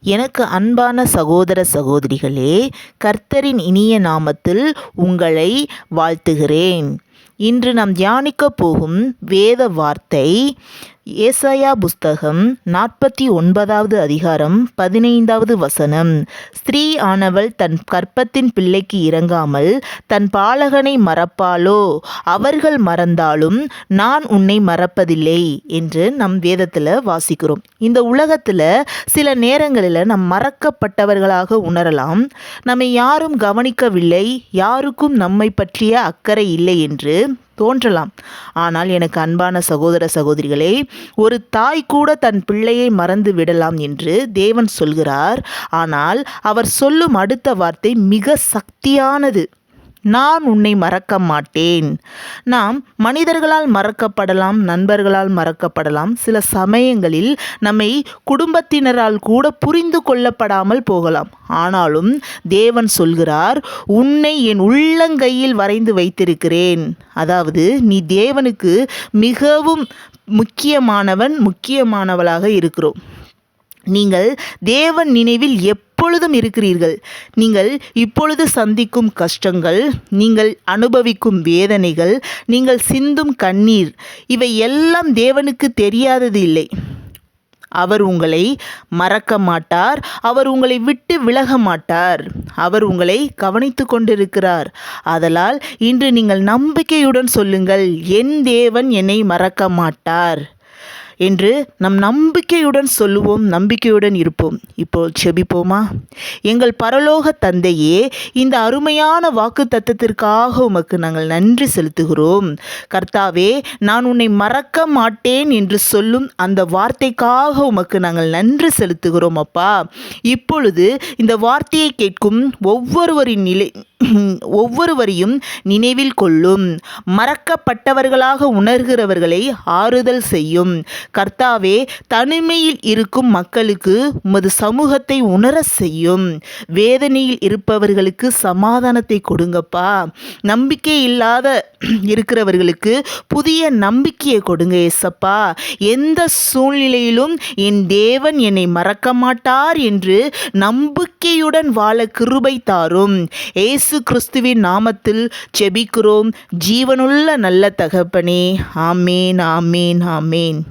எனக்கு அன்பான சகோதர சகோதரிகளே, கர்த்தரின் இனிய நாமத்தில் உங்களை வாழ்த்துகிறேன். இன்று நாம் தியானிக்கப் போகும் வேத வார்த்தை ஏசாயா புஸ்தகம் 49வது அதிகாரம் 15வது வசனம். ஸ்திரீ ஆனவள் தன் கர்ப்பத்தின் பிள்ளைக்கு இரங்காமல் தன் பாலகனை மறப்பாளோ? அவர்கள் மறந்தாலும் நான் உன்னை மறப்பதில்லை என்று நம் வேதத்தில் வாசிக்கிறோம். இந்த உலகத்தில் சில நேரங்களில் நம் மறக்கப்பட்டவர்களாக உணரலாம். நம்மை யாரும் கவனிக்கவில்லை, யாருக்கும் நம்மை பற்றிய அக்கறை இல்லை என்று தோன்றலாம். ஆனால் எனக்கு அன்பான சகோதர சகோதரிகளே, ஒரு தாய் கூட தன் பிள்ளையை மறந்து விடலாம் என்று தேவன் சொல்கிறார். ஆனால் அவர் சொல்லும் அடுத்த வார்த்தை மிக சக்தியானது. நான் உன்னை மறக்க மாட்டேன். நாம் மனிதர்களால் மறக்கப்படலாம், நண்பர்களால் மறக்கப்படலாம், சில சமயங்களில் நம்மை குடும்பத்தினரால் கூட புரிந்து கொள்ளப்படாமல் போகலாம். ஆனாலும் தேவன் சொல்கிறார், உன்னை என் உள்ளங்கையில் வரைந்து வைத்திருக்கிறேன். அதாவது நீ தேவனுக்கு மிகவும் முக்கியமானவளாக இருக்கிறோம். நீங்கள் தேவன் நினைவில் எப்பொழுதும் இருக்கிறீர்கள். நீங்கள் இப்பொழுது சந்திக்கும் கஷ்டங்கள், நீங்கள் அனுபவிக்கும் வேதனைகள், நீங்கள் சிந்தும் கண்ணீர், இவை எல்லாம் தேவனுக்கு தெரியாதது இல்லை. அவர் உங்களை மறக்க மாட்டார். அவர் உங்களை விட்டு விலக மாட்டார். அவர் உங்களை கவனித்து கொண்டிருக்கிறார். ஆதலால் இன்று நீங்கள் நம்பிக்கையுடன் சொல்லுங்கள், என் தேவன் என்னை மறக்க மாட்டார் என்று நம் நம்பிக்கையுடன் சொல்லுவோம், நம்பிக்கையுடன் இருப்போம். இப்போ செபிப்போமா? எங்கள் பரலோக தந்தையே, இந்த அருமையான வாக்கு தத்தத்திற்காக உமக்கு நாங்கள் நன்றி செலுத்துகிறோம். கர்த்தாவே, நான் உன்னை மறக்க மாட்டேன் என்று சொல்லும் அந்த வார்த்தைக்காக உமக்கு நாங்கள் நன்றி செலுத்துகிறோம். அப்பா, இப்பொழுது இந்த வார்த்தையை கேட்கும் ஒவ்வொருவரையும் நினைவில் கொள்ளும். மறக்கப்பட்டவர்களாக உணர்கிறவர்களை ஆறுதல் செய்யும். கர்த்தாவே, தனிமையில் இருக்கும் மக்களுக்கு உமது சமூகத்தை உணர செய்யும். வேதனையில் இருப்பவர்களுக்கு சமாதானத்தை கொடுங்கப்பா. நம்பிக்கை இல்லாத இருக்கிறவர்களுக்கு புதிய நம்பிக்கையை கொடுங்க ஏசப்பா. எந்த சூழ்நிலையிலும் என் தேவன் என்னை மறக்க மாட்டார் என்று நம்பிக்கையுடன் வாழ கிருபை தாரும். இயேசு கிறிஸ்துவின் நாமத்தில் ஜெபிக்கிறோம் ஜீவனுள்ள நல்ல தகப்பனே. ஆமேன், ஆமேன், ஆமேன்.